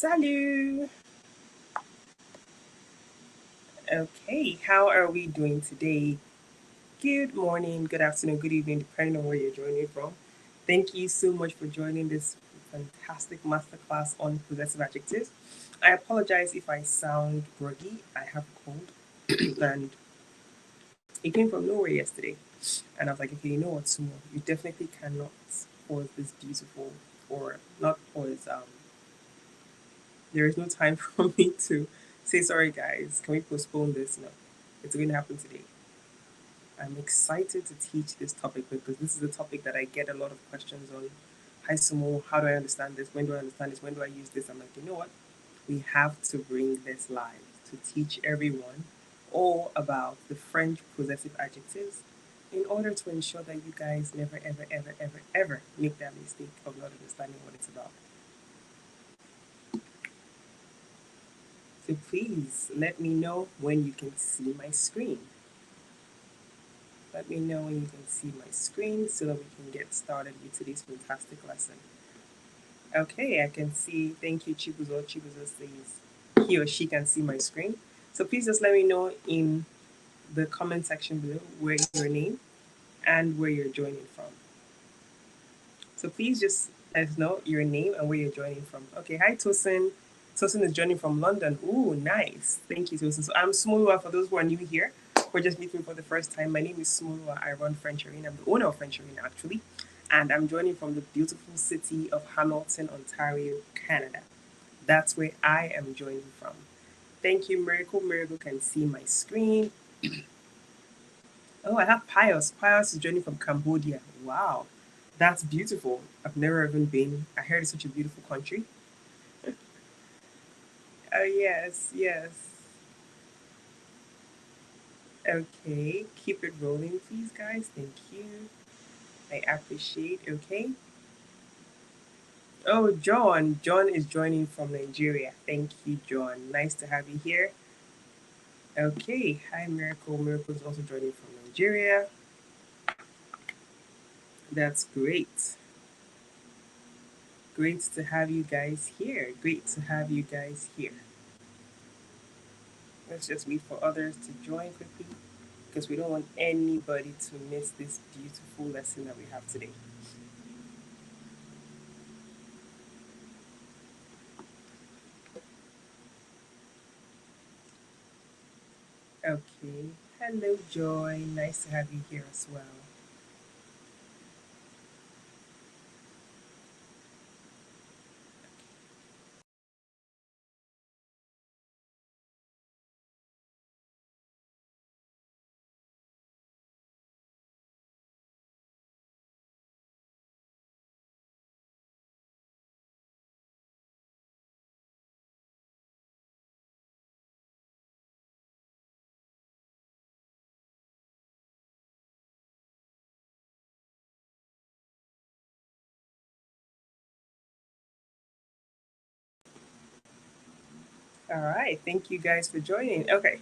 Salut! Okay, how are we doing today? Good morning, good afternoon, good evening, depending on where you're joining from. Thank you so much for joining this fantastic masterclass on possessive adjectives. I apologize if I sound groggy. I have a cold, and it came from nowhere yesterday. And I was like, okay, you know what, Sumo? You definitely cannot pause this beautiful, or not pause, there is no time for me to say, sorry, guys, can we postpone this? No, it's going to happen today. I'm excited to teach this topic because this is a topic that I get a lot of questions on. Hi, Sumo, how do I understand this? When do I understand this? When do I use this? I'm like, you know what? We have to bring this live to teach everyone all about the French possessive adjectives in order to ensure that you guys never, ever, ever, ever, ever make that mistake of not understanding what it's about. So please let me know when you can see my screen. Let me know when you can see my screen so that we can get started with today's fantastic lesson. Okay, I can see. Thank you, Chibuzo. Chibuzo says he or she can see my screen. So please just let me know in the comment section below where your name and where you're joining from. So please just let us know your name and where you're joining from. Okay, hi Tosin. Tosin is joining from London. Ooh, nice. Thank you, Tosin. So I'm Smolua for those who are new here. Or just meeting me for the first time. My name is Smolua. I run French Arena. I'm the owner of French Arena actually. And I'm joining from the beautiful city of Hamilton, Ontario, Canada. That's where I am joining from. Thank you, Miracle. Miracle can see my screen. Oh, I have Pius. Pius is joining from Cambodia. Wow. That's beautiful. I've never even been. I heard it's such a beautiful country. Oh, yes, yes. Okay, keep it rolling, please, guys. Thank you. I appreciate. Okay. Oh, John. John is joining from Nigeria. Thank you, John. Nice to have you here. Okay. Hi, Miracle. Miracle is also joining from Nigeria. That's great. Great to have you guys here. Great to have you guys here. Let's just wait for others to join quickly because we don't want anybody to miss this beautiful lesson that we have today. Okay. Hello, Joy. Nice to have you here as well. All right. Thank you guys for joining. Okay.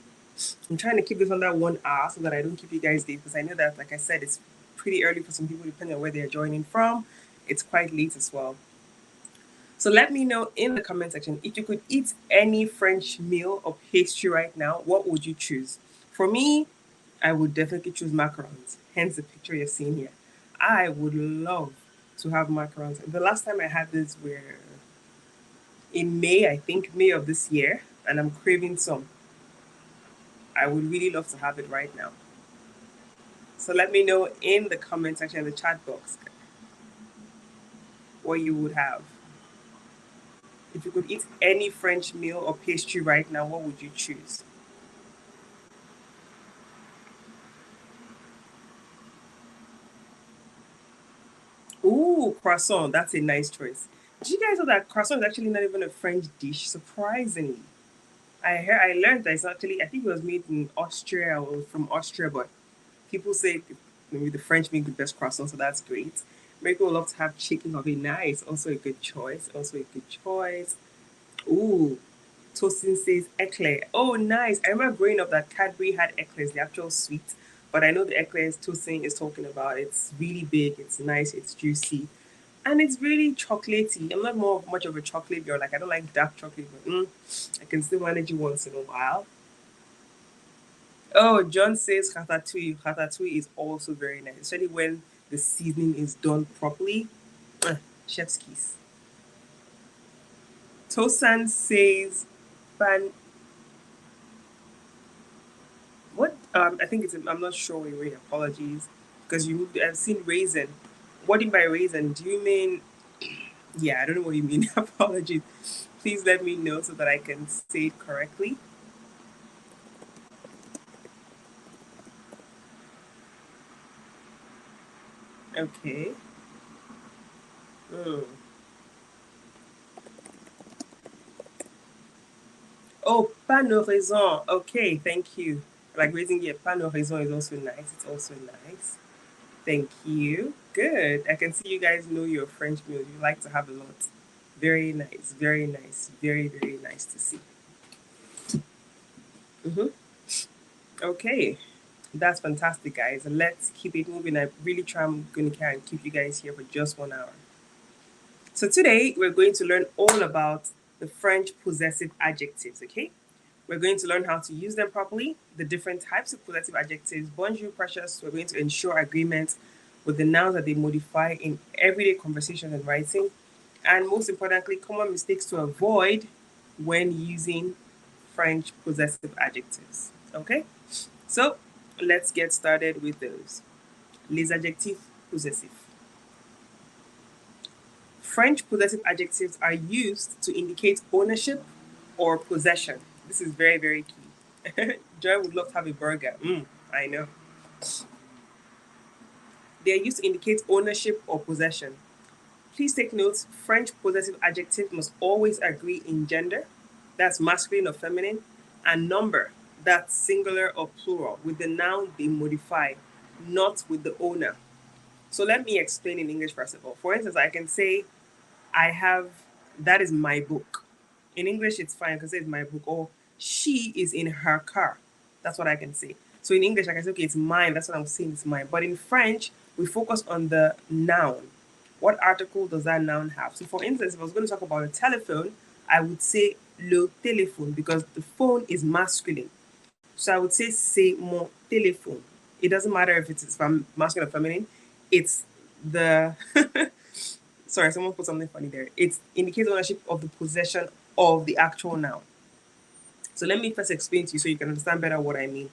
I'm trying to keep this under 1 hour so that I don't keep you guys late because I know that, like I said, it's pretty early for some people depending on where they're joining from. It's quite late as well. So let me know in the comment section if you could eat any French meal or pastry right now, what would you choose? For me, I would definitely choose macarons, hence the picture you're seeing here. I would love to have macarons. The last time I had this were in May, I think, May of this year, and I'm craving some. I would really love to have it right now. So let me know in the comment section, in the chat box, what you would have. If you could eat any French meal or pastry right now, what would you choose? Ooh, croissant. That's a nice choice. Did you guys know that croissant is actually not even a French dish? Surprisingly, I learned that it's actually, I think it was made in Austria or from Austria, but people say maybe the French make the best croissant, so that's great. America would love to have chicken. Okay, nice. Also a good choice. Also a good choice. Ooh, Tosin says eclair. Oh, nice. I remember growing up that Cadbury had eclairs, the actual sweet. But I know the eclairs Tosin is talking about. It's really big. It's nice. It's juicy. and it's really chocolatey. I'm not much of a chocolate girl. Like I don't like dark chocolate, but I can still manage it once in a while. Oh, John says ratatouille. Ratatouille is also very nice, especially when the seasoning is done properly. Uh, Chef's kiss. Tosan says pan. What? I think it's. I'm not sure. Wait. Apologies, because I've seen raisin. What do you mean by raisin? Do you mean? Yeah, I don't know what you mean. Apologies. Please let me know so that I can say it correctly. Okay. Mm. Oh, pain au raisin. Okay, thank you. Like raising yeah, pain au raisin is also nice. It's also nice. Thank you. Good. I can see you guys know your French meal. You like to have a lot. Very nice. Very nice. Very, very nice to see. Hmm. Okay. That's fantastic, guys. Let's keep it moving. I really try. I'm going to try and keep you guys here for just 1 hour. So today we're going to learn all about the French possessive adjectives, okay? We're going to learn how to use them properly, the different types of possessive adjectives. Bonjour, precious. We're going to ensure agreement with the nouns that they modify in everyday conversation and writing. And most importantly, common mistakes to avoid when using French possessive adjectives. Okay? So let's get started with those. Les adjectifs possessifs. French possessive adjectives are used to indicate ownership or possession. This is very, very key. Joy would love to have a burger. I know. They are used to indicate ownership or possession. Please take note French possessive adjectives must always agree in gender, that's masculine or feminine, and number, that's singular or plural, with the noun they modify, not with the owner. So let me explain in English first of all. For instance, I can say, I have, that is my book. In English, it's fine because it's my book. Or she is in her car. That's what I can say. So in English, I can say, okay, it's mine. That's what I'm saying, it's mine. But in French, we focus on the noun. What article does that noun have? So for instance, if I was going to talk about a telephone, I would say le téléphone because the phone is masculine. So I would say c'est mon téléphone. It doesn't matter if it's from masculine or feminine. It's the sorry, someone put something funny there. It indicates ownership of the possession of the actual noun. So let me first explain to you so you can understand better what I mean.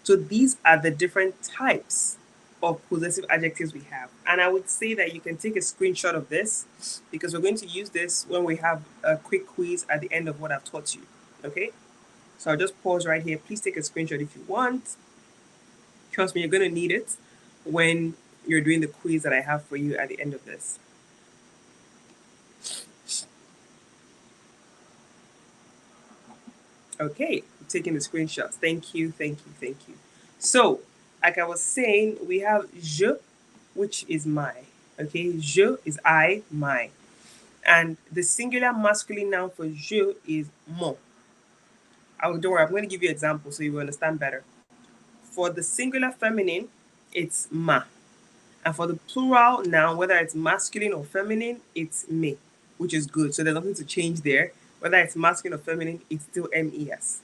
So these are the different types of possessive adjectives we have. And I would say that you can take a screenshot of this because we're going to use this when we have a quick quiz at the end of what I've taught you. Okay? So I'll just pause right here. Please take a screenshot if you want. Trust me, you're going to need it when you're doing the quiz that I have for you at the end of this. Okay, I'm taking the screenshots. Thank you, thank you, thank you. So, like I was saying, we have je, which is my. Okay, je is I, my. And the singular masculine noun for je is mon. Don't worry, I'm going to give you examples so you will understand better. For the singular feminine, it's ma. And for the plural noun, whether it's masculine or feminine, it's me, which is good. So there's nothing to change there. Whether it's masculine or feminine, it's still mes.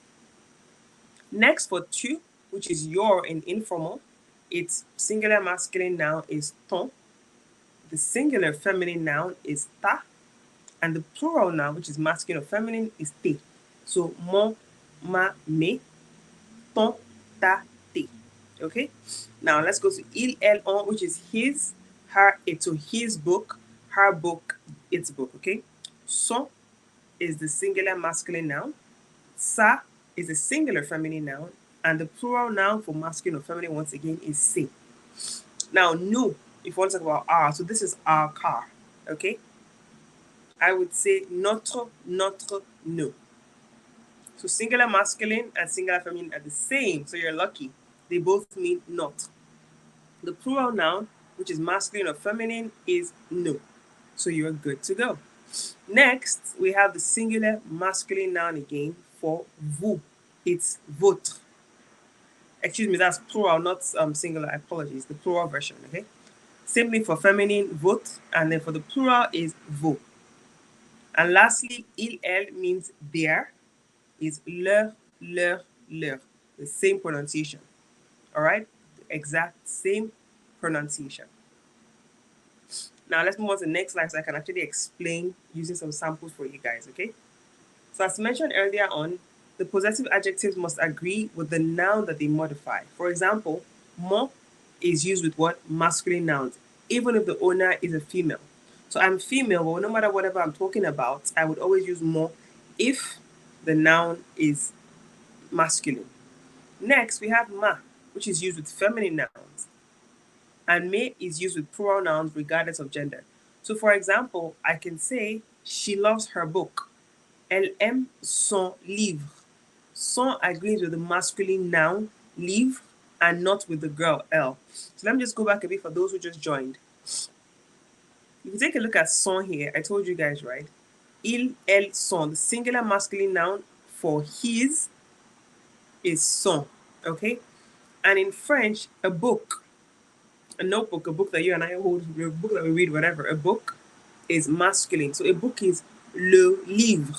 Next, for tu, which is your in informal, its singular masculine noun is ton, the singular feminine noun is ta, and the plural noun, which is masculine or feminine, is te. So mon, ma, me, ton, ta, te. Okay? Now let's go to il, elle, on, which is his, her, it, so his book, her book, its book. Okay? Son is the singular masculine noun. Sa is a singular feminine noun, and the plural noun for masculine or feminine once again is se. Now, nous, if you want to talk about our, so this is our car, okay? I would say notre, nous. So singular masculine and singular feminine are the same, so you're lucky. They both mean not. The plural noun, which is masculine or feminine, is nous. So you're good to go. Next, we have the singular masculine noun again for vous. It's votre. Excuse me, that's plural, not singular. Apologies, the plural version, okay? Same thing for feminine, vote, and then for the plural is vos. And lastly, il, elle means their, is leur, leur. The same pronunciation. All right? The exact same pronunciation. Now let's move on to the next slide so I can actually explain using some samples for you guys, okay? So as mentioned earlier on, the possessive adjectives must agree with the noun that they modify. For example, mon is used with what? Masculine nouns, even if the owner is a female. So I'm female, but no matter whatever I'm talking about, I would always use mon if the noun is masculine. Next, we have ma, which is used with feminine nouns, and me is used with plural nouns regardless of gender. So for example, I can say she loves her book. Elle aime son livre. Son agrees with the masculine noun, livre, and not with the girl, elle. So let me just go back a bit for those who just joined. If you take a look at son here, I told you guys, right? Il, elle, son. The singular masculine noun for his is son, okay? And in French, a book, a notebook, a book that you and I hold, a book that we read, whatever, a book is masculine. So a book is le livre.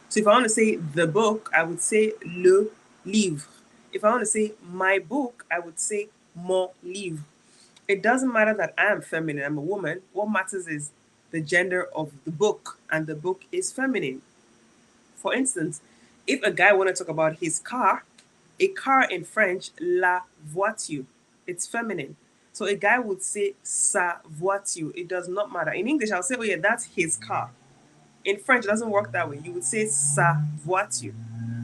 So if I want to say the book, I would say le livre. If I want to say my book, I would say mon livre. It doesn't matter that I am feminine, I'm a woman. What matters is the gender of the book, and the book is feminine. For instance, if a guy want to talk about his car, a car in French, la voiture, it's feminine. So a guy would say sa voiture. It does not matter. In English, I'll say, oh yeah, that's his car. In French, it doesn't work that way. You would say sa voiture.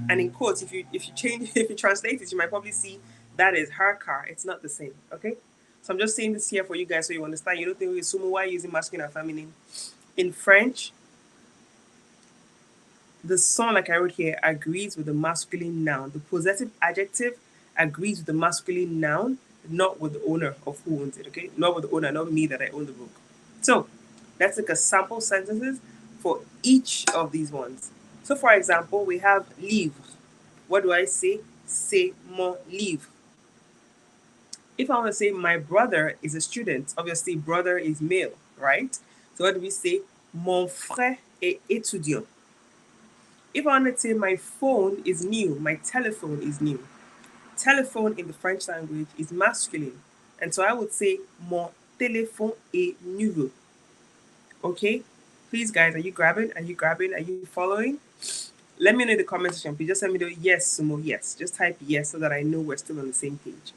And in quotes, if you change if you translate it, you might probably see that is her car. It's not the same. Okay? So I'm just saying this here for you guys so you understand. You don't think we assume why using masculine and feminine. In French, the son, like I wrote here, agrees with the masculine noun. The possessive adjective agrees with the masculine noun, not with the owner of who owns it, okay? Not with the owner, not me that I own the book. So let's take a sample sentences for each of these ones. So for example, we have livre. What do I say? C'est mon livre. If I want to say my brother is a student, obviously brother is male, right? So what do we say? Mon frère est étudiant. If I want to say my phone is new, my telephone is new. Telephone in the French language is masculine. And so I would say mon téléphone est nouveau. Okay? Please, guys, are you grabbing? Are you grabbing? Are you following? Let me know in the comment section. Please just let me know yes, Sumo, yes. Just type yes so that I know we're still on the same page.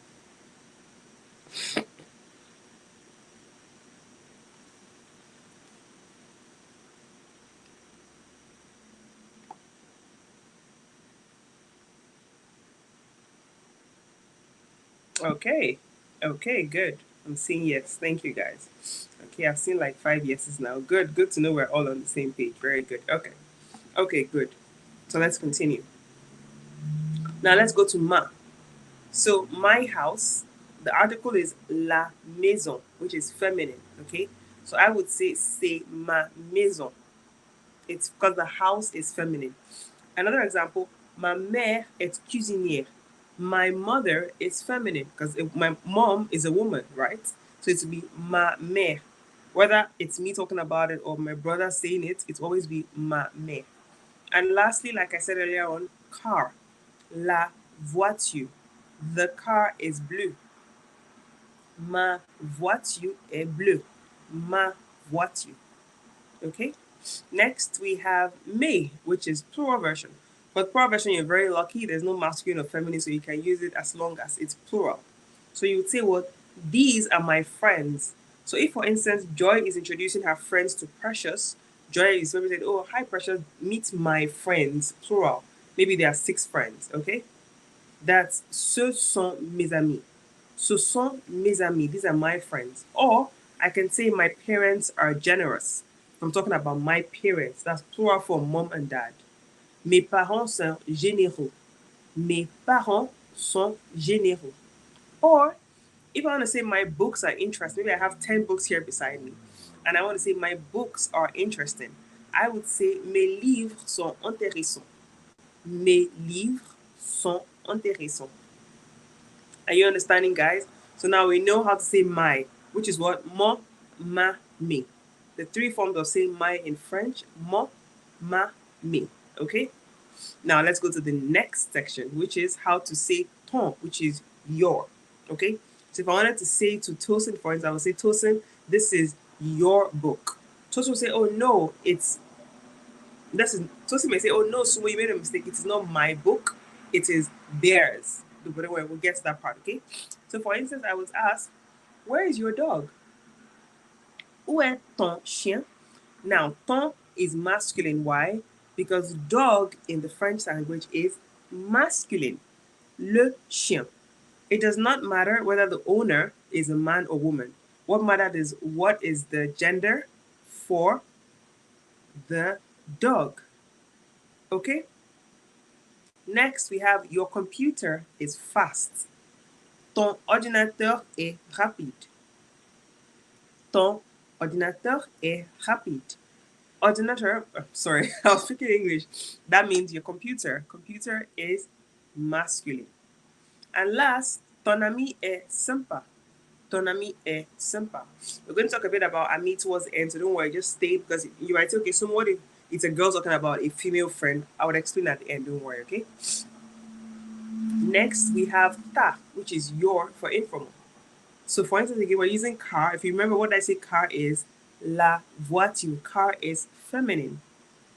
Okay. Okay, good. I'm seeing yes. Thank you, guys. Okay, I've seen like 5 yeses now. Good. Good to know we're all on the same page. Very good. Okay. Okay, good. So let's continue. Now let's go to ma. So my house, the article is la maison, which is feminine. Okay. So I would say c'est ma maison. It's because the house is feminine. Another example, ma mère est cuisinière. My mother is feminine because my mom is a woman, right? So it would be ma mère. Whether it's me talking about it or my brother saying it, it's always be ma mère. And lastly, like I said earlier on, car, la voiture. The car is blue. Ma voiture est bleue. Ma voiture. Okay? Next, we have may, which is plural version. For the plural version, you're very lucky. There's no masculine or feminine, so you can use it as long as it's plural. So you would say, well, these are my friends. So if, for instance, Joy is introducing her friends to Precious, Joy is maybe saying, oh, hi, Precious, meet my friends, plural. Maybe there are 6 friends, okay? That's ce sont mes amis. Ce sont mes amis. These are my friends. Or I can say my parents are generous. I'm talking about my parents. That's plural for mom and dad. Mes parents sont généreux. Mes parents sont généreux. Or if I want to say my books are interesting, maybe I have 10 books here beside me, and I want to say my books are interesting, I would say mes livres sont intéressants. Mes livres sont intéressants. Are you understanding, guys? So now we know how to say my. which is what? Mo, ma, me. The three forms of saying my in French: mo, ma, me. Okay? Now let's go to the next section, which is how to say ton, which is your. Okay? So if I wanted to say to Tosin, for instance, I would say, Tosin, this is your book. Tosin will say, oh no, it's this is Tosin may say, oh no, Sumo, you made a mistake. It is not my book, it is theirs. But anyway, we'll get to that part, okay? So for instance, I was asked, where is your dog? Où est ton chien? Now, ton is masculine. Why? Because dog in the French language is masculine. Le chien. It does not matter whether the owner is a man or woman. What matters is what is the gender for the dog. Okay? Next, we have your computer is fast. Ton ordinateur est rapide. Ton ordinateur est rapide. Ordinateur, sorry, I was speaking English. That means your computer. Computer is masculine. And last, ton ami est sympa. Ton ami est sympa. We're going to talk a bit about ami towards the end, so don't worry, just stay, because you might say, okay, so what if it's a girl talking about a female friend? I would explain at the end, don't worry, okay? Next, we have ta, which is your for informal. So for instance, again, we're using car. If you remember what I say car is, la voiture. Car is feminine.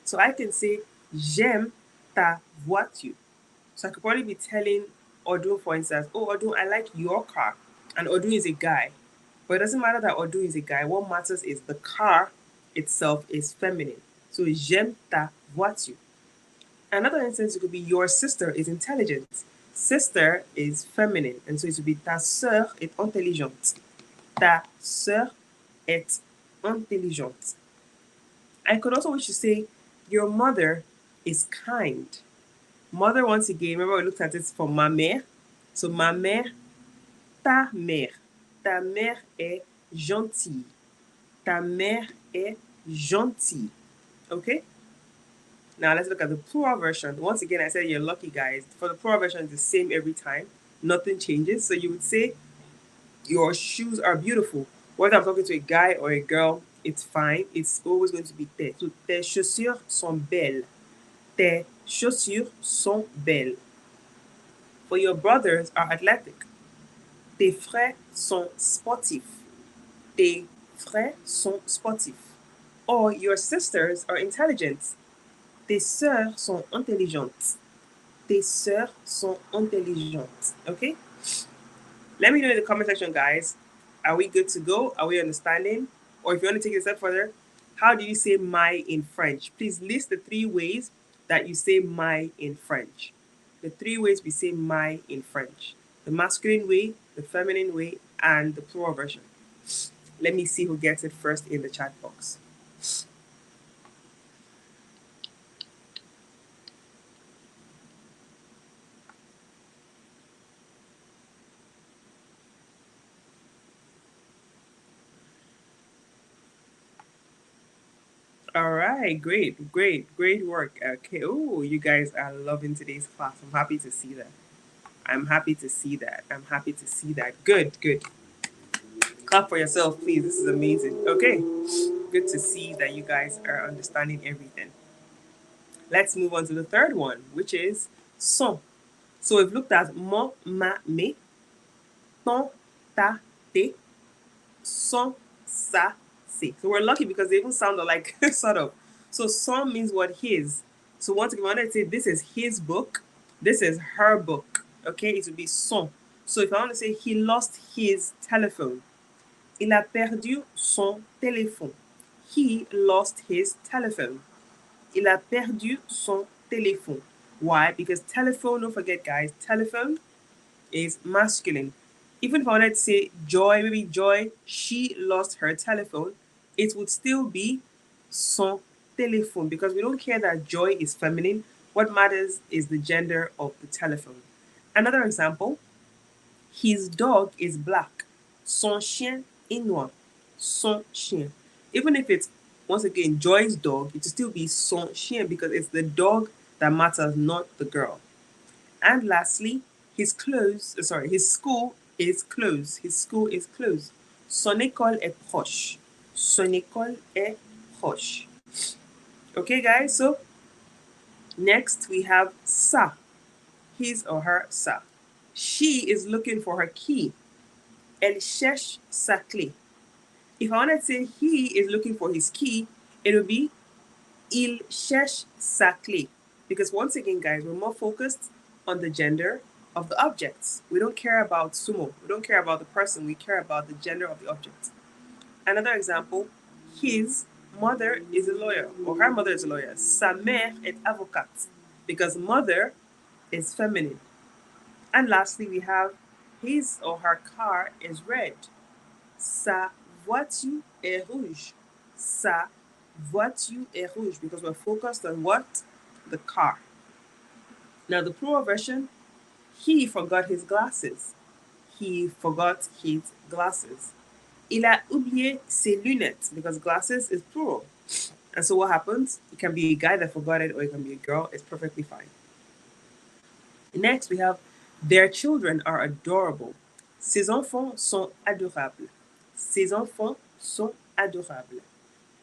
So I can say, j'aime ta voiture. So I could probably be telling Odun, for instance, oh, Odun, I like your car. And Odun is a guy. But it doesn't matter that Odun is a guy. What matters is the car itself is feminine. So j'aime ta voiture. Another instance, it could be your sister is intelligent. Sister is feminine. And so it would be ta sœur est intelligente. Ta sœur est intelligente. I could also wish to say, your mother is kind. Mother, once again, remember we looked at this for ma mère. So ma mère, ta mère. Ta mère est gentille. Ta mère est gentille. Okay? Now let's look at the plural version. Once again, I said you're lucky, guys. For the plural version, it's the same every time. Nothing changes. So you would say, your shoes are beautiful. Whether I'm talking to a guy or a girl, it's fine. It's always going to be tes. So tes chaussures sont belles. Tes chaussures sont belles. For your brothers are athletic. Tes frères sont sportifs. Tes frères sont sportifs. Or your sisters are intelligent. Tes sœurs sont intelligentes. Tes sœurs sont intelligentes. Okay? Let me know in the comment section, guys. Are we good to go? Are we understanding? Or if you want to take it a step further, how do you say my in French? Please list the 3 ways that you say my in French. The 3 ways we say my in French. The masculine way, the feminine way, and the plural version. Let me see who gets it first in the chat box. All right, great work. Okay, oh, you guys are loving today's class. I'm happy to see that. I'm happy to see that. Good. Clap for yourself, please. This is amazing. Okay, good to see that you guys are understanding everything. Let's move on to the third one, which is son. So we've looked at mon, ma, me, ton, ta, te, son, sa, se. So we're lucky because they even sound like sort of. So son means what? His. So once again, when I say this is his book, this is her book. Okay, it would be son. So if I want to say he lost his telephone, il a perdu son téléphone. He lost his telephone. Il a perdu son téléphone. Why? Because telephone, don't forget, guys, telephone is masculine. Even if I wanted to say Joy, maybe Joy, she lost her telephone, it would still be son téléphone, because we don't care that Joy is feminine. What matters is the gender of the telephone. Another example, his dog is black. Son chien est noir. Son chien. Even if it's, once again, Joy's dog, it will still be son chien, because it's the dog that matters, not the girl. And lastly, his school is closed. His school is closed. Son école est proche. Son école est proche. Okay, guys, so next we have sa, his or her sa. She is looking for her key. Elle cherche sa clé. If I want to say he is looking for his key, it will be il cherche sa clé. Because once again, guys, we're more focused on the gender of the objects. We don't care about sumo. We don't care about the person. We care about the gender of the object. Another example, his mother is a lawyer, or her mother is a lawyer. Sa mère est avocate, because mother is feminine. And lastly, we have his or her car is red. Sa voiture est rouge. Sa voiture est rouge, because we're focused on what? The car. Now, the plural version, he forgot his glasses. He forgot his glasses. Il a oublié ses lunettes, because glasses is plural. And so what happens? It can be a guy that forgot it, or it can be a girl. It's perfectly fine. Next, we have their children are adorable. Ses enfants sont adorables. Ses enfants sont adorables.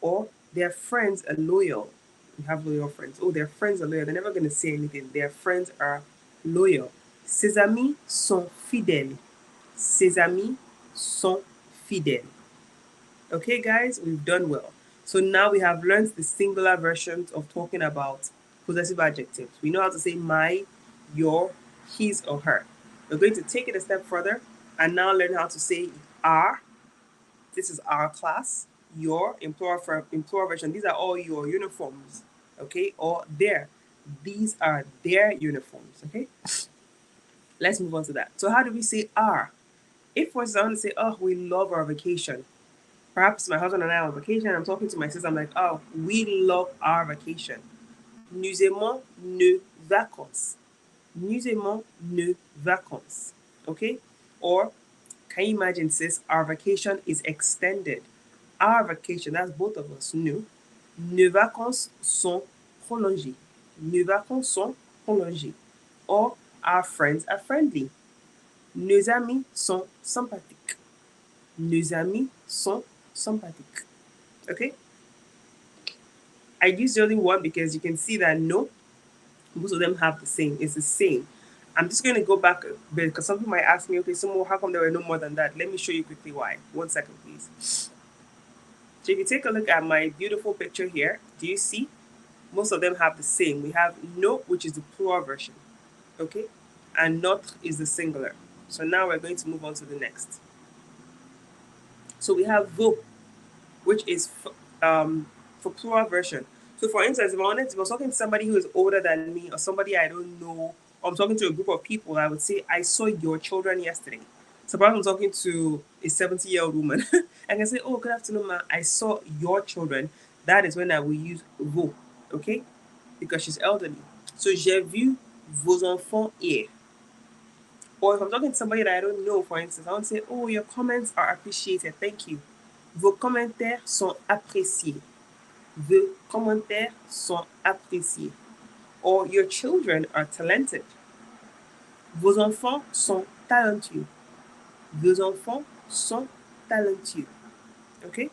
Or their friends are loyal. We have loyal friends. Oh, their friends are loyal. They're never going to say anything. Their friends are loyal. Ses amis sont fidèles. Ses amis sont fidèles. Okay, guys, we've done well. So now we have learned the singular versions of talking about possessive adjectives. We know how to say my, your, his, or her. We're going to take it a step further and now learn how to say our. This is our class. Your, in plural version. These are all your uniforms. Okay, or their. These are their uniforms. Okay, let's move on to that. So how do we say our? If for example, I want to say, oh, we love our vacation. Perhaps my husband and I are on vacation. I'm talking to my sister. I'm like, oh, we love our vacation. Nous aimons nos vacances. Nous aimons nos vacances. Okay? Or, can you imagine, sis, our vacation is extended. Our vacation, that's both of us, nous. Nos vacances sont prolongées. Nos vacances sont prolongées. Or, our friends are friendly. Nos amis sont sympathiques. Nos amis sont sympathique. Okay? I used only one because you can see that no, most of them have the same. It's the same. I'm just going to go back a bit because some people might ask me, okay, so how come there were no more than that? Let me show you quickly why. 1 second, please. So if you take a look at my beautiful picture here, do you see? Most of them have the same. We have no, which is the plural version. Okay? And notre is the singular. So now we're going to move on to the next. So we have vos, which is for plural version. So for instance, if I was talking to somebody who is older than me or somebody I don't know, or I'm talking to a group of people, I would say, I saw your children yesterday. So perhaps I'm talking to a 70-year-old woman. I can say, oh, good afternoon, ma. I saw your children. That is when I will use vos, okay? Because she's elderly. So j'ai vu vos enfants hier. Or if I'm talking to somebody that I don't know, for instance, I want to say, oh, your comments are appreciated. Thank you. Vos commentaires sont appréciés. Vos commentaires sont appréciés. Or your children are talented. Vos enfants sont talentueux. Vos enfants sont talentueux. Okay?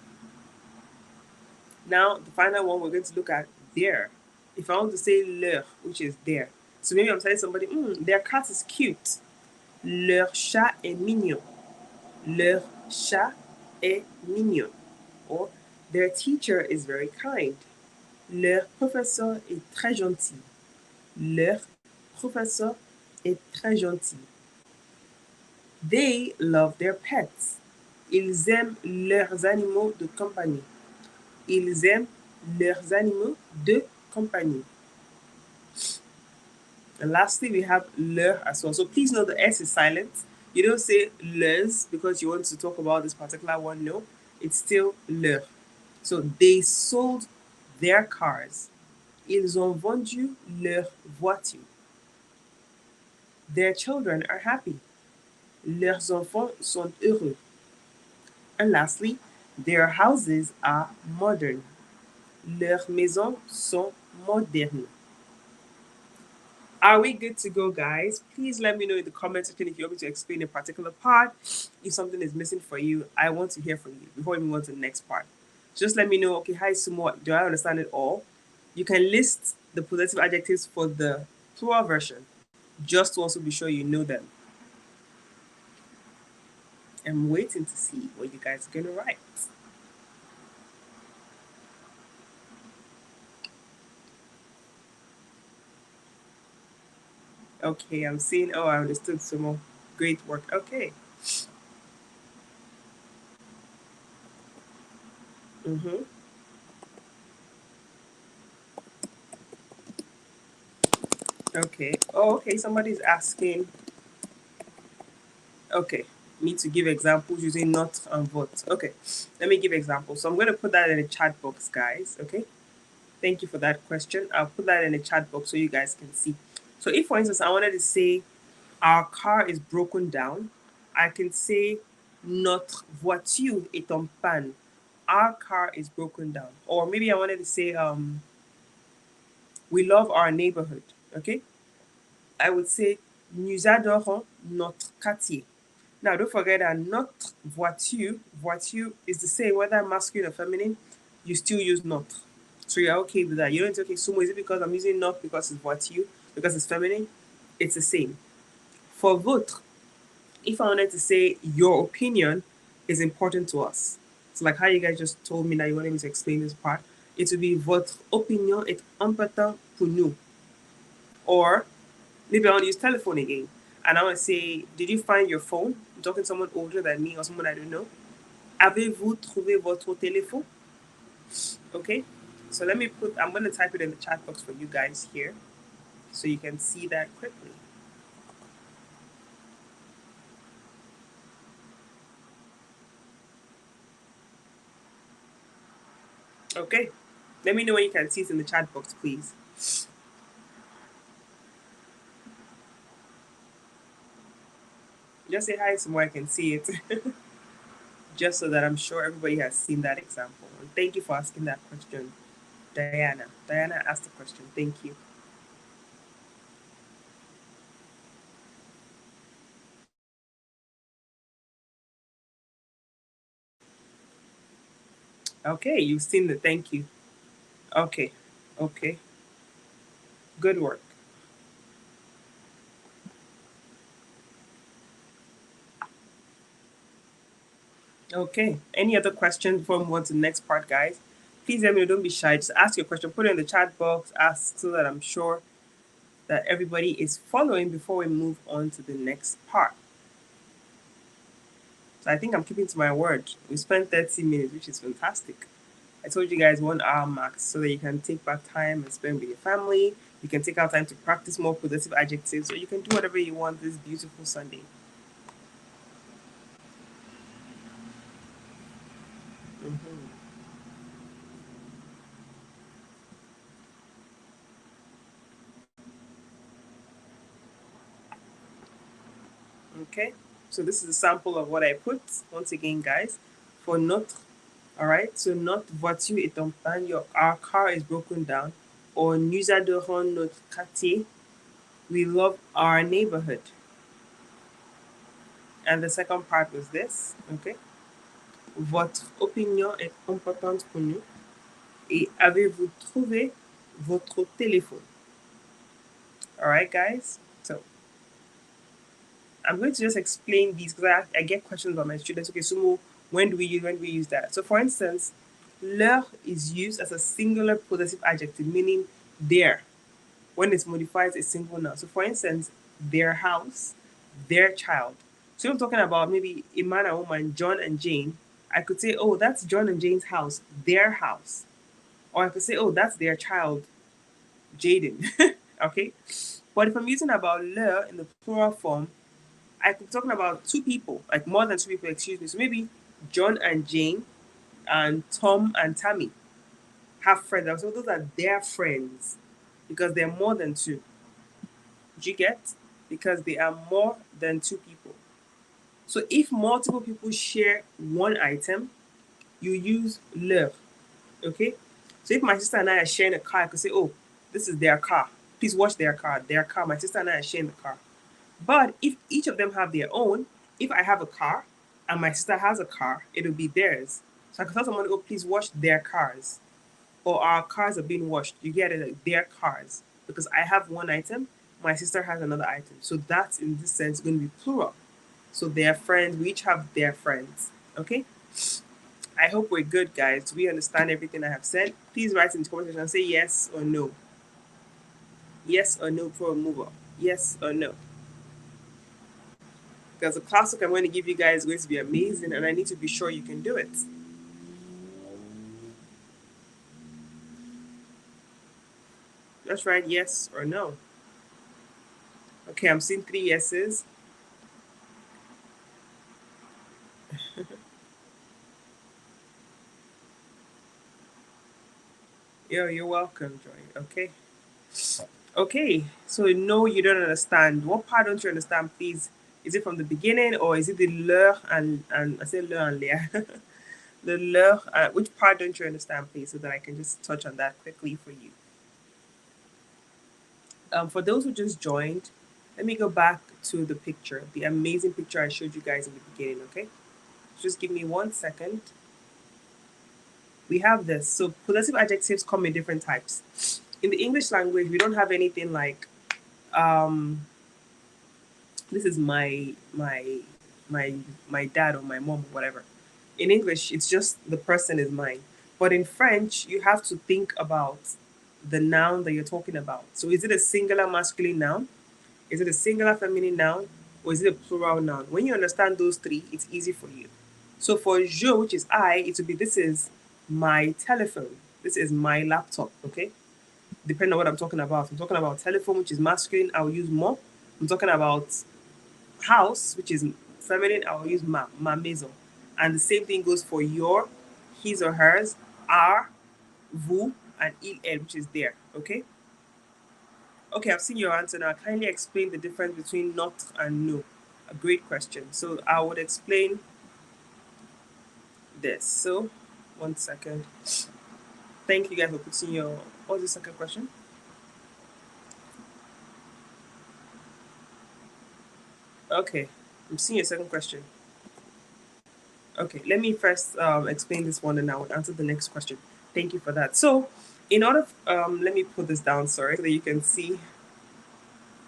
Now, the final one we're going to look at their. If I want to say leur, which is their. So maybe I'm telling somebody, their cat is cute. Leur chat est mignon. Leur chat est mignon. Or their teacher is very kind. Leur professeur est très gentil. Leur professeur est très gentil. They love their pets. Ils aiment leurs animaux de compagnie. Ils aiment leurs animaux de compagnie. And lastly, we have leur as well. So please note the S is silent. You don't say leurs because you want to talk about this particular one. No, it's still leur. So they sold their cars. Ils ont vendu leur voiture. Their children are happy. Leurs enfants sont heureux. And lastly, their houses are modern. Leurs maisons sont modernes. Are we good to go, guys? Please let me know in the comment section if you want me to explain a particular part. If something is missing for you, I want to hear from you before we move on to the next part. Just let me know, okay, hi Sumo, do I understand it all? You can list the possessive adjectives for the plural version, just to also be sure you know them. I'm waiting to see what you guys are gonna write. Okay, I'm seeing, oh, I understood Sumo. Great work. Okay. Mm-hmm. Okay. Oh, okay. Somebody's asking. Okay. Need to give examples using not and what. Okay. Let me give examples. So I'm going to put that in the chat box, guys. Okay. Thank you for that question. I'll put that in the chat box so you guys can see. So if, for instance, I wanted to say our car is broken down, I can say notre voiture est en panne. Our car is broken down. Or maybe I wanted to say we love our neighborhood. Okay. I would say nous adorons notre quartier. Now, don't forget that notre voiture is the same, whether masculine or feminine, you still use notre. So you're okay with that. You don't say, okay, Sumo, is it because I'm using not because it's voiture, because it's feminine? It's the same. For votre, if I wanted to say your opinion is important to us, so like how you guys just told me that you wanted me to explain this part, it would be votre opinion est important pour nous. Or maybe I want to use telephone again. And I want to say, did you find your phone? I'm talking to someone older than me or someone I don't know. Avez-vous trouvé votre téléphone? Okay. So let me put, I'm going to type it in the chat box for you guys here so you can see that quickly. Okay. Let me know when you can see it in the chat box, please. Just say hi so more I can see it. Just so that I'm sure everybody has seen that example. And thank you for asking that question, Diana. Diana asked the question. Thank you. Okay, you've seen the thank you. Okay. Okay. Good work. Okay. Any other questions before we move on to the next part, guys? Please let me know. Don't be shy. Just ask your question. Put it in the chat box. Ask so that I'm sure that everybody is following before we move on to the next part. So I think I'm keeping to my word. We spent 30 minutes, which is fantastic. I told you guys 1 hour max so that you can take back time and spend with your family. You can take out time to practice more possessive adjectives, or you can do whatever you want this beautiful Sunday. Mm-hmm. Okay, so this is a sample of what I put once again, guys. For notre, all right. So notre voiture est en panne. Our car is broken down. Or nous adorons notre quartier. We love our neighborhood. And the second part was this. Okay. Votre opinion est importante pour nous. Et avez-vous trouvé votre téléphone? All right, guys. So I'm going to just explain these because I get questions by my students. Okay, so when do we use that? So for instance, leur is used as a singular possessive adjective, meaning their. When it's modified, it's single noun. So for instance, their house, their child. So I'm talking about maybe a man and woman, John and Jane. I could say, oh, that's John and Jane's house, their house. Or I could say, oh, that's their child, Jaden. Okay? But if I'm using about leur in the plural form, I could be talking about two people, like more than two people, excuse me. So maybe John and Jane and Tom and Tammy have friends. So those are their friends because they're more than two. Do you get? Because they are more than two people. So if multiple people share one item, you use leur. Okay? So if my sister and I are sharing a car, I could say, oh, this is their car. please wash their car. Their car. My sister and I are sharing the car. But if each of them have their own, if I have a car and my sister has a car, it'll be theirs. So I can tell someone, oh, please wash their cars. Or our cars are being washed. You get it, like their cars. Because I have one item, my sister has another item. So that's in this sense going to be plural. So their friends, we each have their friends. Okay? I hope we're good, guys. Do we understand everything I have said? Please write in the comment section and say yes or no. Yes or no for a mover. Yes or no. Because the classic I'm going to give you guys is going to be amazing, and I need to be sure you can do it. Just write yes or no. Okay, I'm seeing 3 yeses. Yo, you're welcome, Joy. Okay. Okay, so no, you don't understand. What part don't you understand, please? Is it from the beginning or is it the leur and I say leur and lea? The leur, which part don't you understand, please, so that I can just touch on that quickly for you. For those who just joined, let me go back to the picture, the amazing picture I showed you guys in the beginning, okay? Just give me 1 second. We have this. So possessive adjectives come in different types. In the English language, we don't have anything like this is my dad or my mom or whatever. In English, it's just the person is mine. But in French, you have to think about the noun that you're talking about. So is it a singular masculine noun? Is it a singular feminine noun? Or is it a plural noun? When you understand those three, it's easy for you. So for je, which is I, it would be this is my telephone. This is my laptop, okay? Depending on what I'm talking about. I'm talking about telephone, which is masculine, I'll use mo. I'm talking about house, which is feminine, I'll use ma maison. And the same thing goes for your, his or hers, our, vous, and il, elle, which is there, okay? Okay, I've seen your answer now. Kindly explain the difference between not and no. A great question. So I would explain this. So, 1 second. Thank you guys for putting your. What's the second question? Okay, I'm seeing your second question. Okay, let me first explain this one and I will answer the next question. Thank you for that. So, in order, let me put this down, sorry, so that you can see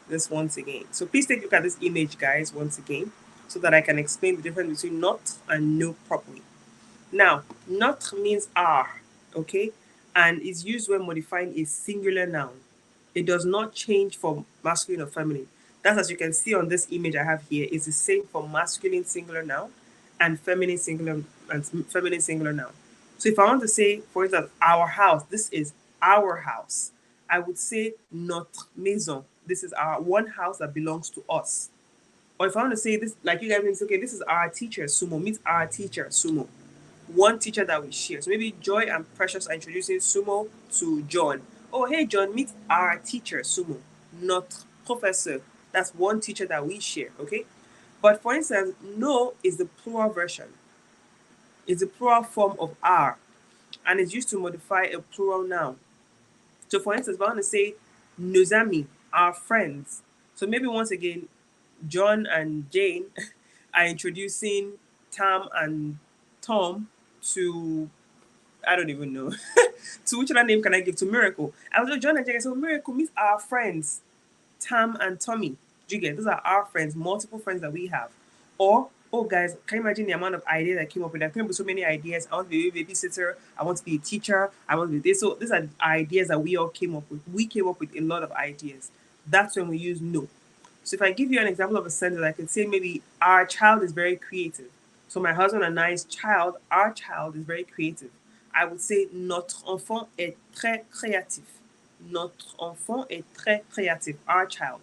this once again. So please take a look at this image, guys, once again, so that I can explain the difference between not and no properly. Now, not means are, okay, and is used when modifying a singular noun. It does not change for masculine or feminine. That's, as you can see on this image I have here, is the same for masculine singular noun and feminine singular noun. So if I want to say, for instance, our house, this is our house. I would say notre maison. This is our one house that belongs to us. Or if I want to say this, like you guys say, okay, this is our teacher, Sumo, meets our teacher, Sumo. One teacher that we share. So maybe Joy and Precious are introducing Sumo to John. Oh, hey, John, meet our teacher, Sumo, not professor. That's one teacher that we share, okay? But for instance, no is the plural version. It's the plural form of are, and it's used to modify a plural noun. So for instance, if I want to say nos amis, our friends. So maybe once again, John and Jane are introducing Tam and Tom to, I don't even know. To which other name can I give to Miracle? I was with John and Jane. So Miracle meets our friends, Tam and Tommy. Do you get? Those are our friends, multiple friends that we have. Or, oh guys, can you imagine the amount of ideas I came up with? I came up with so many ideas. I want to be a babysitter. I want to be a teacher. I want to be this. So these are ideas that we all came up with. We came up with a lot of ideas. That's when we use no. So if I give you an example of a sentence, I could say maybe our child is very creative. So my husband and I's child, our child is very creative. I would say notre enfant est très créatif. Notre enfant est très créatif. Our child.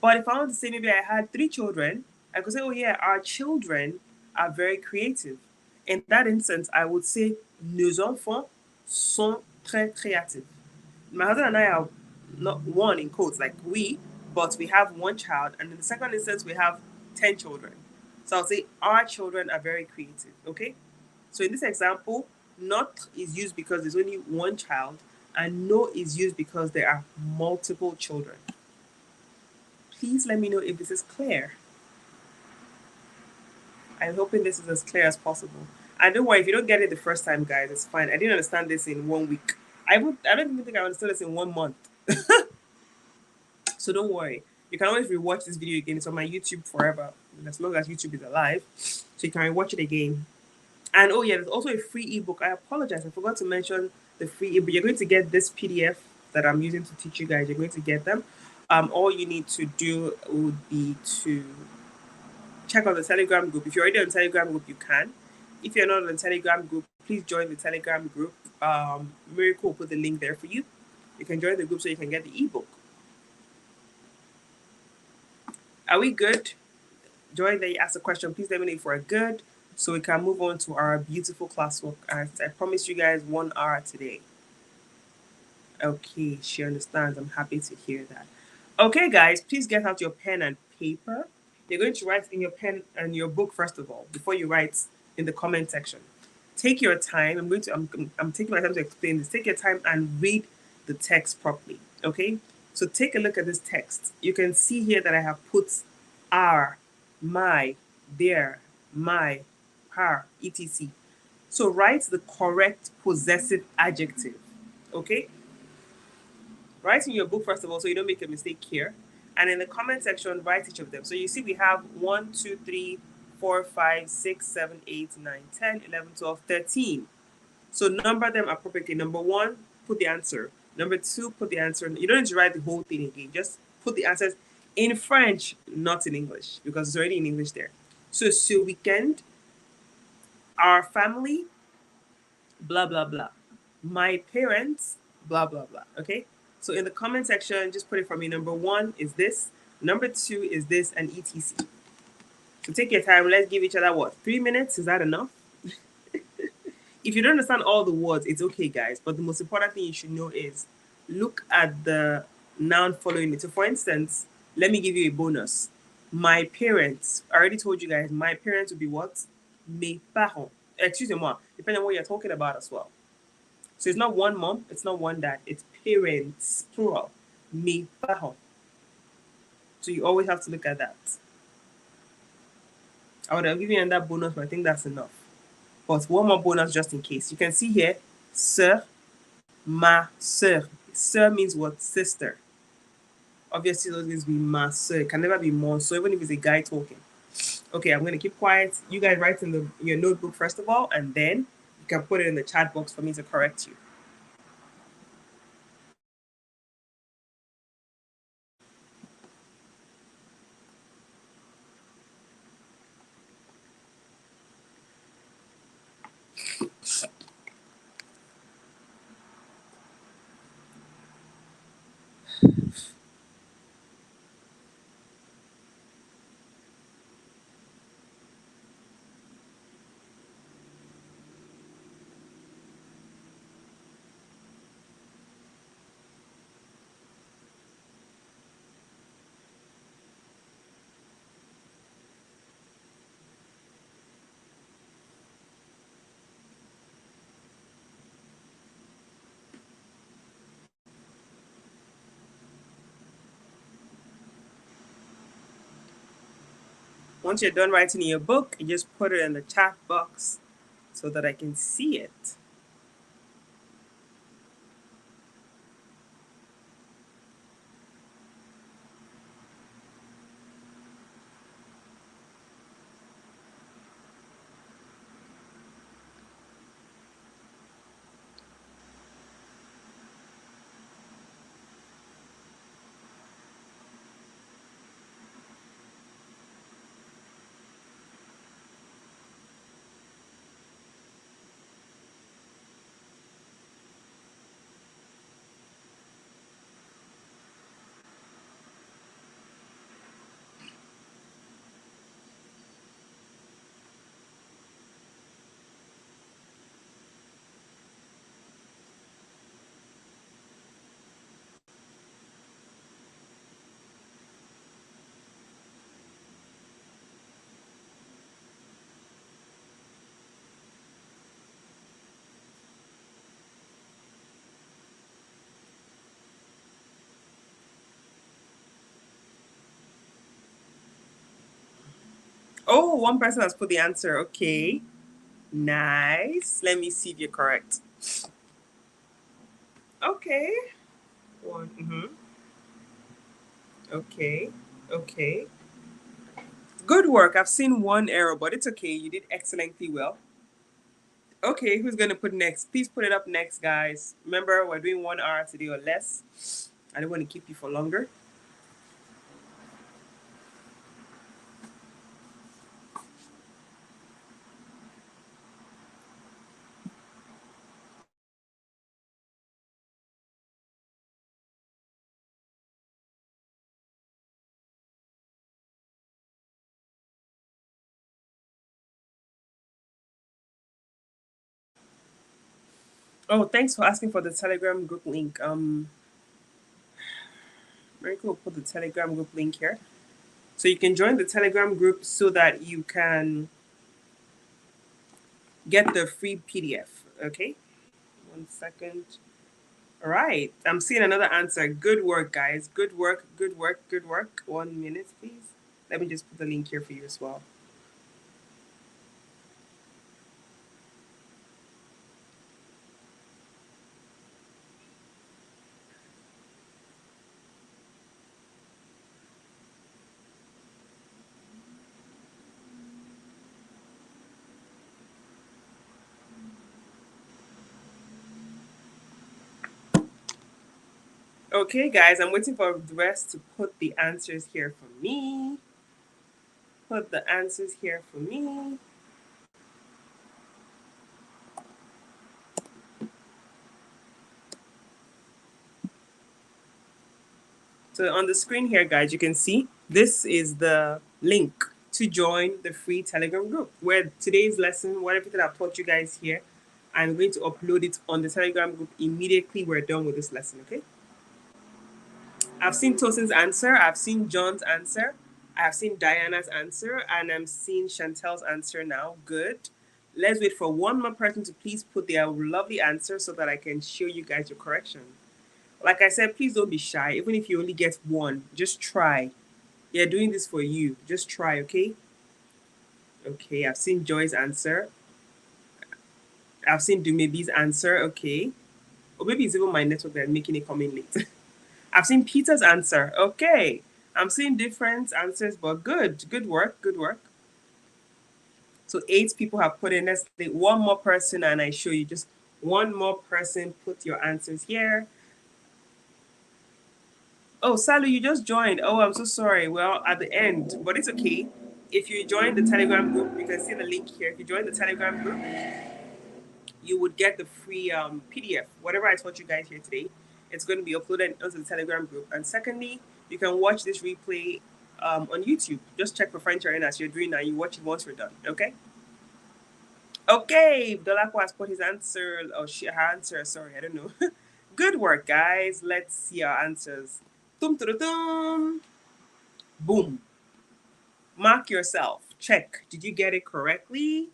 But if I want to say maybe I had 3 children, I could say, oh yeah, our children are very creative. In that instance, I would say nos enfants sont très créatifs. My husband and I are not one in quotes, like we, but we have one child. And in the second instance, we have 10 children. So I'll say our children are very creative, okay? So in this example, not is used because there's only one child, and no is used because there are multiple children. Please let me know if this is clear. I'm hoping this is as clear as possible. And don't worry, if you don't get it the first time, guys, it's fine. I didn't understand this in 1 week. I don't even think I understood this in 1 month. So don't worry. You can always rewatch this video again. It's on my YouTube forever, as long as YouTube is alive. So you can rewatch it again. And oh yeah, there's also a free ebook. I apologize, I forgot to mention the free ebook. You're going to get this PDF that I'm using to teach you guys. You're going to get them. All you need to do would be to check out the Telegram group. If you're already on the Telegram group, you can. If you're not on the Telegram group, please join the Telegram group. Miracle will put the link there for you. You can join the group so you can get the ebook. Are we good? Joy, that you asked a question, please let me know if we're good so we can move on to our beautiful classwork. As I promised you guys 1 hour today. Okay, she understands. I'm happy to hear that. Okay, guys, please get out your pen and paper. You're going to write in your pen and your book first of all before you write in the comment section. Take your time. I'm taking my time to explain this. Take your time and read the text properly. Okay, so take a look at this text. You can see here that I have put are, my, their, my, her, etc. So write the correct possessive adjective. Okay, write in your book first of all so you don't make a mistake here. And in the comment section, write each of them. So you see we have 1, 2, 3, 4, 5, 6, 7, 8, 9, 10, 11, 12, 13. So number them appropriately. Number 1, put the answer. Number 2, put the answer. You don't need to write the whole thing again. Just put the answers in French, not in English, because it's already in English there. So ce weekend, our family, blah, blah, blah. My parents, blah, blah, blah. Okay? So in the comment section, just put it for me. Number 1 is this. Number 2 is this, and etc. So take your time. Let's give each other what? 3 minutes? Is that enough? If you don't understand all the words, it's okay, guys. But the most important thing you should know is look at the noun following it. So, for instance, let me give you a bonus. My parents. I already told you guys, my parents would be what? Mes parents. Excusez-moi. Depending on what you're talking about as well. So, it's not one mom, it's not one dad. It's parents, plural. Mes parents. So, you always have to look at that. I would have given you another bonus, but I think that's enough. But one more bonus just in case. You can see here, sœur, ma sœur. Sœur means what? Sister. Obviously, those things be ma sœur. It can never be mon. So even if it's a guy talking. Okay, I'm going to keep quiet. You guys write in your notebook first of all, and then you can put it in the chat box for me to correct you. Once you're done writing in your book, you just put it in the chat box so that I can see it. Oh, one person has put the answer. Okay. Nice. Let me see if you're correct. Okay. One. Okay. Okay. Good work. I've seen one error, but it's okay. You did excellently well. Okay, who's gonna put next? Please put it up next, guys. Remember, we're doing 1 hour today or less. I don't want to keep you for longer. Oh, thanks for asking for the Telegram group link. Miracle will put the Telegram group link here. So you can join the Telegram group so that you can get the free PDF. Okay? 1 second. All right. I'm seeing another answer. Good work, guys. Good work. Good work. Good work. 1 minute, please. Let me just put the link here for you as well. Okay, guys, I'm waiting for the rest to put the answers here for me. Put the answers here for me. So on the screen here, guys, you can see this is the link to join the free Telegram group where today's lesson, what everything I've taught you guys here, I'm going to upload it on the Telegram group immediately we're done with this lesson, okay? I've seen Tosin's answer, I've seen John's answer, I've seen Diana's answer, and I'm seeing Chantel's answer now. Good. Let's wait for one more person to please put their lovely answer so that I can show you guys your correction. Like I said, please don't be shy. Even if you only get one, just try. They're doing this for you. Just try, okay? Okay, I've seen Joy's answer. I've seen Dumebi's answer, okay. Or maybe it's even my network that's making it come in late. I've seen Peter's answer. Okay. I'm seeing different answers, but good. Good work. Good work. So 8 people have put in. Let's take one more person and I show you. Just one more person. Put your answers here. Oh, Sally, you just joined. Oh, I'm so sorry. Well, at the end, but it's okay. If you join the Telegram group, you can see the link here. If you join the Telegram group, you would get the free PDF. Whatever I taught you guys here today, it's going to be uploaded onto the Telegram group. And secondly, you can watch this replay on YouTube. Just check for French Arena as you're doing now. You watch it once we're done. Okay? Okay. Dolako has put his answer, or her answer. Sorry, I don't know. Good work, guys. Let's see our answers. Tum tum tum. Boom. Mark yourself. Check. Did you get it correctly?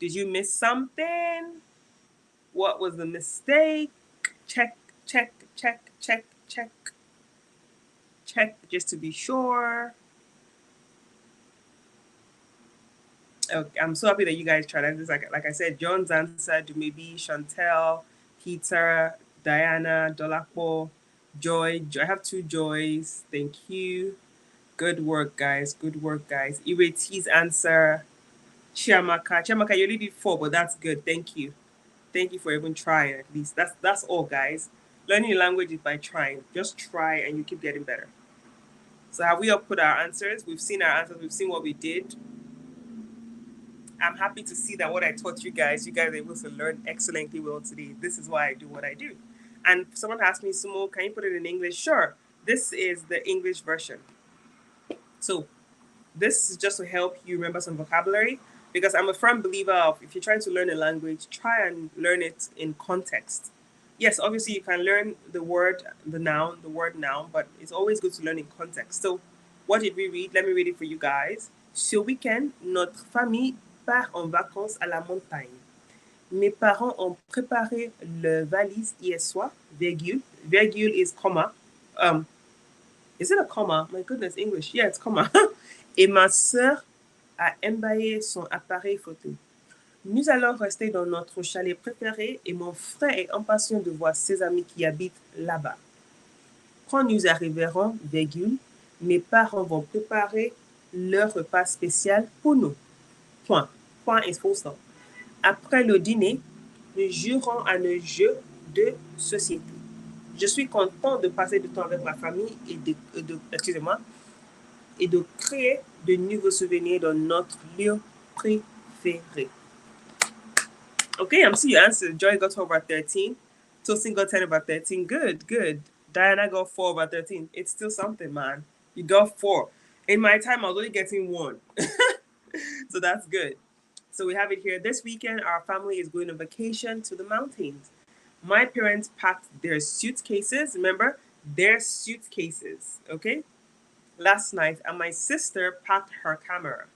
Did you miss something? What was the mistake? Check, check, check, check, check, check, just to be sure. Okay, I'm so happy that you guys tried that. This, like I said, John's answer to maybe Chantel, Peter, Diana, Dolapo, Joy. I have 2 Joys. Thank you. Good work, guys. Good work, guys. Ireti's answer. Chiamaka. Chiamaka, you only did 4, but that's good. Thank you. Thank you for even trying at least. That's all, guys. Learning a language is by trying. Just try and you keep getting better. So have we all put our answers? We've seen our answers. We've seen what we did. I'm happy to see that what I taught you guys are able to learn excellently well today. This is why I do what I do. And someone asked me, Sumo, can you put it in English? Sure. This is the English version. So this is just to help you remember some vocabulary because I'm a firm believer of if you're trying to learn a language, try and learn it in context. Yes, obviously you can learn the word, the word noun, but it's always good to learn in context. So what did we read? Let me read it for you guys. Ce week-end, notre famille part en vacances à la montagne. Mes parents ont préparé le valise hier soir, virgule. Virgule is comma. Is it a comma? My goodness, English. Yeah, it's comma. Et ma sœur a emballé son appareil photo. Nous allons rester dans notre chalet préféré et mon frère est impatient de voir ses amis qui habitent là-bas. Quand nous arriverons, virgule, mes parents vont préparer leur repas spécial pour nous. Point. Point et full stop. Après le dîner, nous jouerons à nos jeux de société. Je suis content de passer du temps avec ma famille excusez-moi, et de créer de nouveaux souvenirs dans notre lieu préféré. Okay, I'm seeing you answered. Joy got 12 over 13. Tosin got 10 over 13. Good, good. Diana got 4 over 13. It's still something, man. You got 4. In my time, I was only getting 1. So that's good. So we have it here. This weekend, our family is going on vacation to the mountains. My parents packed their suitcases. Remember, their suitcases, okay? Last night, and my sister packed her camera.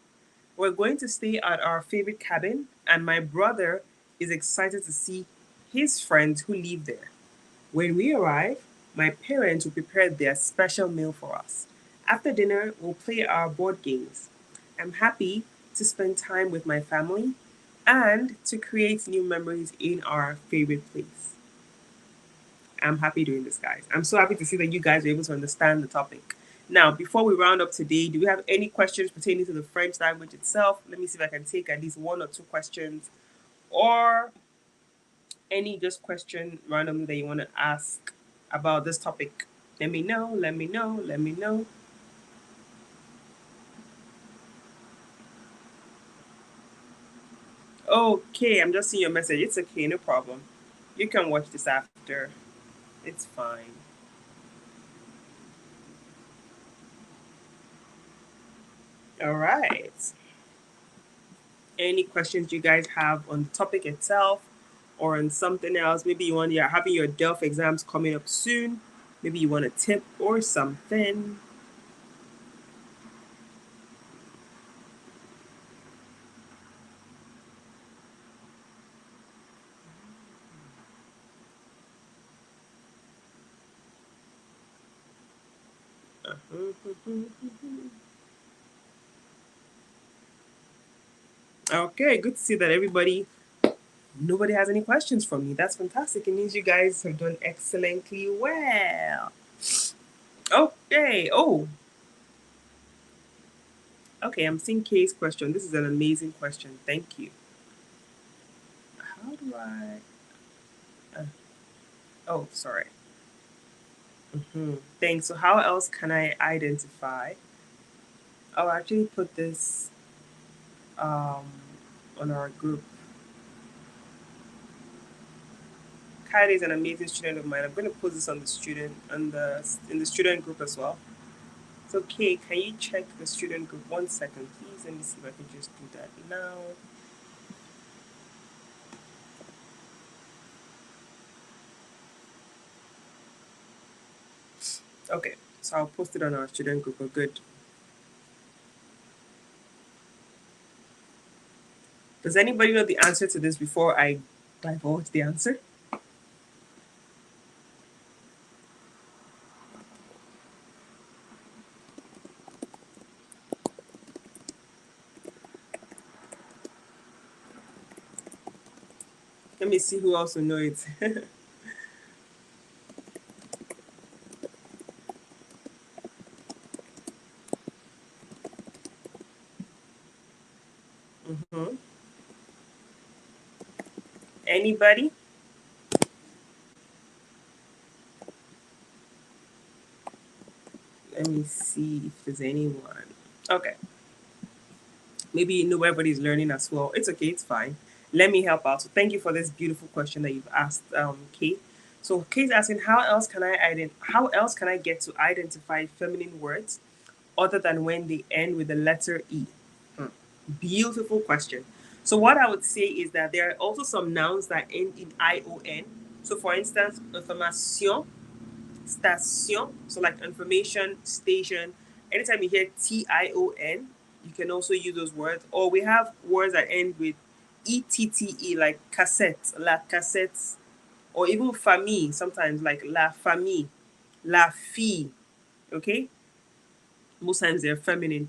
We're going to stay at our favorite cabin, and my brother is excited to see his friends who live there. When we arrive, my parents will prepare their special meal for us. After dinner, we'll play our board games. I'm happy to spend time with my family and to create new memories in our favorite place. I'm happy doing this, guys. I'm so happy to see that you guys are able to understand the topic. Now, before we round up today, do we have any questions pertaining to the French language itself? Let me see if I can take at least 1 or 2 questions, or any just question randomly that you want to ask about this topic. Let me know, let me know, let me know. Okay, I'm just seeing your message. It's okay, no problem. You can watch this after. It's fine. All right. Any questions you guys have on the topic itself or on something else? Maybe you're having your DELF exams coming up soon. Maybe you want a tip or something. Okay, good to see that nobody has any questions from me. That's fantastic. It means you guys have done excellently well. Okay. Oh, okay. I'm seeing Kay's question. This is an amazing question. Thank you. How do I? Uh, oh, sorry. Thanks. So, how else can I identify? I'll actually put this um, on our group. Kylie is an amazing student of mine. I'm going to put this on the student on the in the student group as well. So, Kay, can you check the student group 1 second, please? Let me see if I can just do that now. Okay, so I'll post it on our student group. We're good. Does anybody know the answer to this before I divulge the answer? Let me see who also knows it. hmm Anybody? Let me see if there's anyone. Okay. Maybe you know everybody's learning as well. It's okay, it's fine. Let me help out. So thank you for this beautiful question that you've asked, Kate. So Kate's asking, how else can I get to identify feminine words other than when they end with the letter E? Hmm. Beautiful question. So what I would say is that there are also some nouns that end in ION. So for instance, information, station, so like information, station. Anytime you hear TION, you can also use those words. Or we have words that end with ETTE, like cassette, la cassette, or even famille, sometimes like la famille, la fille. Okay? Most times they're feminine.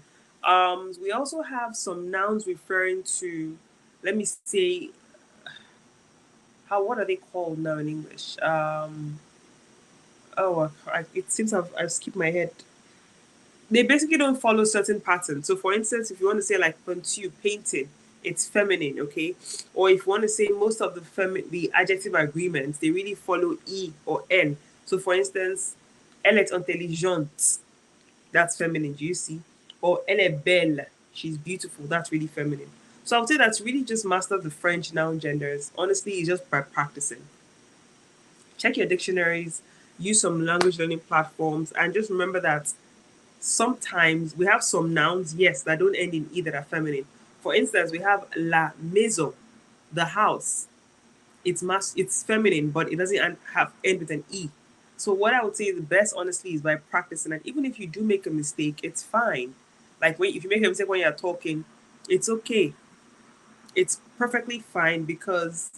We also have some nouns referring to, let me say, what are they called now in English? It seems I've skipped my head. They basically don't follow certain patterns. So, for instance, if you want to say like peinture, painting, it's feminine, okay? Or if you want to say most of the adjective agreements, they really follow e or n. So, for instance, elle est intelligente, that's feminine. Do you see? Or elle est belle, she's beautiful. That's really feminine. So, I would say that's really just master the French noun genders. Honestly, it's just by practicing. Check your dictionaries, use some language learning platforms, and just remember that sometimes we have some nouns, yes, that don't end in e that are feminine. For instance, we have la maison, the house. It's feminine, but it doesn't have end with an e. So what I would say the best, honestly, is by practicing. And even if you do make a mistake, it's fine. Like if you make a mistake when you're talking, it's okay. It's perfectly fine because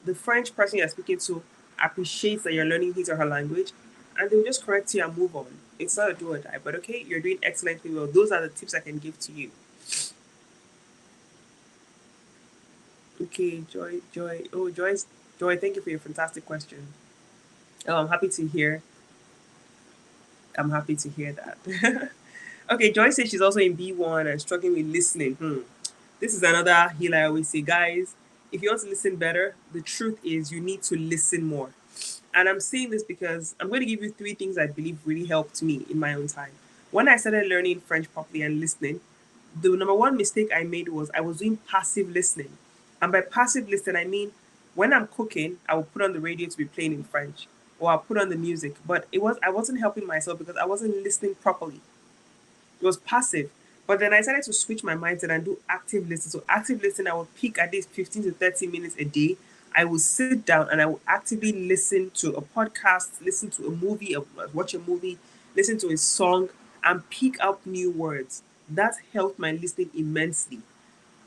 the French person you're speaking to appreciates that you're learning his or her language, and they'll just correct you and move on. It's not a do or die, but okay, you're doing excellently well. Those are the tips I can give to you. Okay, Joy. Oh, Joy, thank you for your fantastic question. Oh, I'm happy to hear that. Okay, Joy says she's also in B1 and struggling with listening. This is another hill I always say, guys. If you want to listen better, the truth is you need to listen more. And I'm saying this because I'm going to give you three things I believe really helped me in my own time. When I started learning French properly and listening, the number one mistake I made was I was doing passive listening. And by passive listening, I mean when I'm cooking, I will put on the radio to be playing in French, or I'll put on the music. But I wasn't helping myself because I wasn't listening properly. It was passive. But then I started to switch my mindset and do active listening. So active listening, I would pick at least 15 to 30 minutes a day. I will sit down and I will actively listen to a podcast, listen to a movie, watch a movie, listen to a song, and pick up new words. That helped my listening immensely.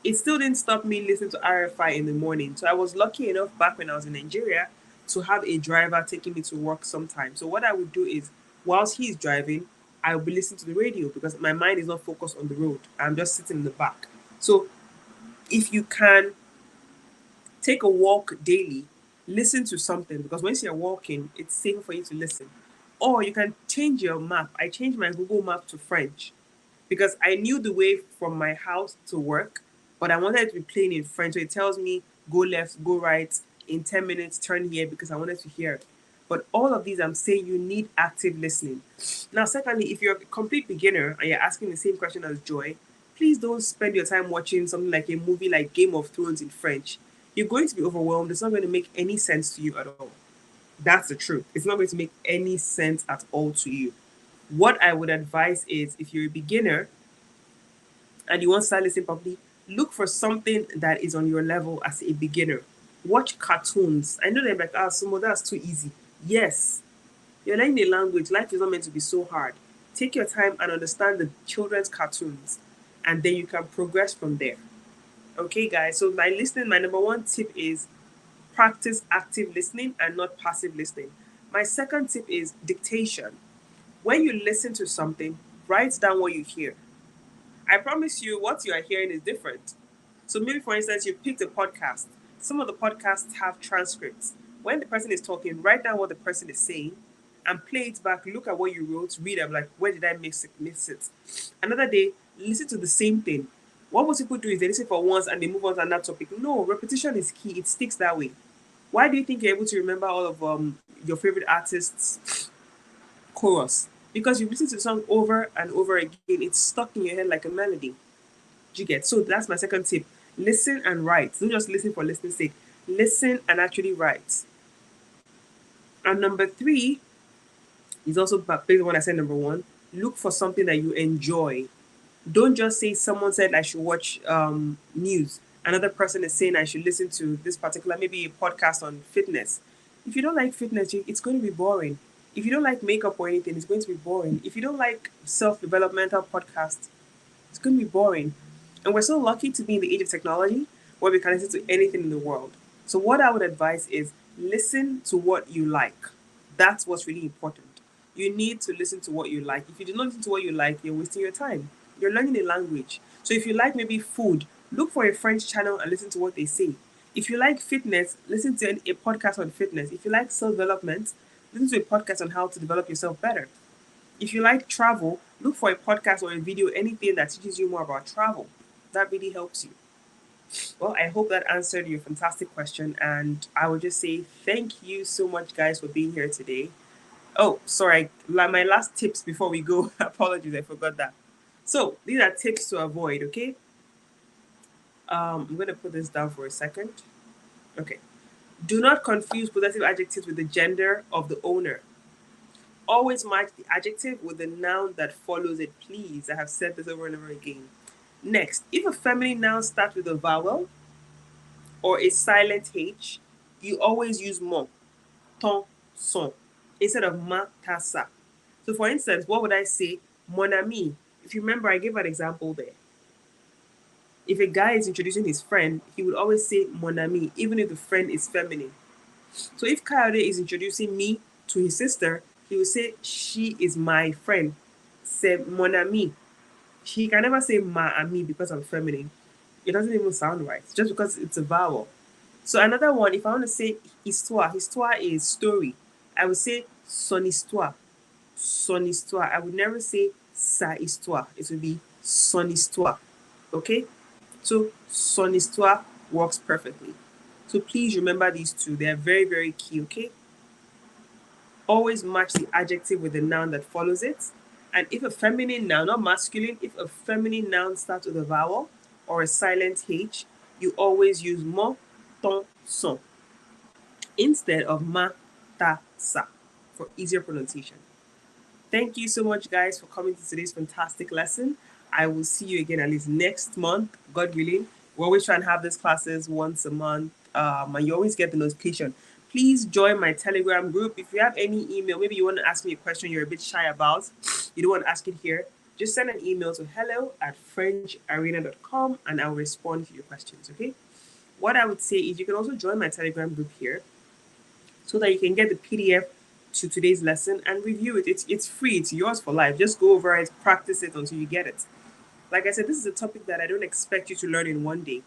It still didn't stop me listening to RFI in the morning. So I was lucky enough back when I was in Nigeria to have a driver taking me to work sometimes. So what I would do is, whilst he's driving, I will be listening to the radio because my mind is not focused on the road. I'm just sitting in the back. So if you can take a walk daily, listen to something because once you're walking, it's safe for you to listen. Or you can change your map. I changed my Google map to French because I knew the way from my house to work, but I wanted it to be plain in French. So it tells me go left, go right, in 10 minutes, turn here because I wanted to hear it. But all of these, I'm saying you need active listening. Now, secondly, if you're a complete beginner and you're asking the same question as Joy, please don't spend your time watching something like a movie like Game of Thrones in French. You're going to be overwhelmed. It's not going to make any sense to you at all. That's the truth. It's not going to make any sense at all to you. What I would advise is if you're a beginner and you want to start listening properly, look for something that is on your level as a beginner. Watch cartoons. I know they're like, Sumo, that's too easy. Yes, you're learning a language. Life is not meant to be so hard. Take your time and understand the children's cartoons, and then you can progress from there. Okay, guys. So, by listening, my number one tip is practice active listening and not passive listening. My second tip is dictation. When you listen to something, write down what you hear. I promise you, what you are hearing is different. So maybe, for instance, you picked a podcast. Some of the podcasts have transcripts. When the person is talking, write down what the person is saying and play it back. Look at what you wrote, read them, like, where did I miss it? Another day, listen to the same thing. What most people do is they listen for once and they move on to another topic. No, repetition is key. It sticks that way. Why do you think you're able to remember all of your favorite artists' chorus? Because you listen to the song over and over again. It's stuck in your head like a melody. Do you get? So that's my second tip. Listen and write. Don't just listen for listening's sake. Listen and actually write. And number three is also based on what I said. Number one, look for something that you enjoy. Don't just say someone said I should watch news. Another person is saying I should listen to this particular, maybe a podcast on fitness. If you don't like fitness, it's going to be boring. If you don't like makeup or anything, it's going to be boring. If you don't like self-developmental podcasts, it's going to be boring. And we're so lucky to be in the age of technology where we can listen to anything in the world. So what I would advise is listen to what you like. That's what's really important. You need to listen to what you like. If you do not listen to what you like, you're wasting your time. You're learning a language. So if you like maybe food, look for a French channel and listen to what they say. If you like fitness, listen to a podcast on fitness. If you like self development, listen to a podcast on how to develop yourself better. If you like travel, look for a podcast or a video, anything that teaches you more about travel. That really helps you. Well, I hope that answered your fantastic question. And I would just say thank you so much, guys, for being here today. Oh, sorry. My last tips before we go. Apologies, I forgot that. So these are tips to avoid, okay? I'm going to put this down for a second. Okay. Do not confuse possessive adjectives with the gender of the owner. Always match the adjective with the noun that follows it, please. I have said this over and over again. Next, if a feminine noun starts with a vowel or a silent H, you always use mon, ton, son, instead of ma, ta, sa. So, for instance, what would I say? Mon ami. If you remember, I gave an example there. If a guy is introducing his friend, he would always say mon ami, even if the friend is feminine. So if Kayode is introducing me to his sister, he will say she is my friend. C'est mon ami. He can never say ma ami because I'm feminine. It doesn't even sound right, just because it's a vowel. So another one, if I want to say histoire is story. I would say son histoire, son histoire. I would never say sa histoire. It would be son histoire. Okay? So son histoire works perfectly. So please remember these two. They are very, very key, okay? Always match the adjective with the noun that follows it. And if a feminine noun, not masculine, if a feminine noun starts with a vowel or a silent H, you always use mon, ton, son instead of ma, ta, sa for easier pronunciation. Thank you so much, guys, for coming to today's fantastic lesson. I will see you again at least next month, God willing. We always try and have these classes once a month, and you always get the notification. Please join my Telegram group. If you have any email, maybe you want to ask me a question you're a bit shy about, you don't want to ask it here, just send an email to hello@frencharena.com and I'll respond to your questions, okay? What I would say is you can also join my Telegram group here so that you can get the PDF to today's lesson and review it. It's free, it's yours for life. Just go over it, practice it until you get it. Like I said, this is a topic that I don't expect you to learn in one day.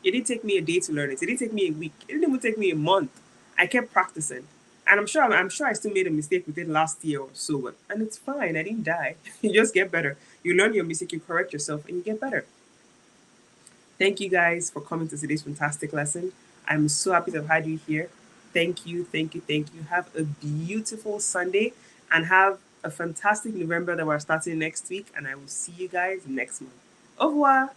It didn't take me a day to learn it. It didn't take me a week. It didn't even take me a month. I kept practicing. And I'm sure I still made a mistake with it last year or so, and it's fine. I didn't die. You just get better. You learn your mistake, you correct yourself, and you get better. Thank you guys for coming to today's fantastic lesson. I'm so happy to have had you here. Thank you, thank you, thank you. Have a beautiful Sunday and have a fantastic November that we're starting next week. And I will see you guys next month. Au revoir.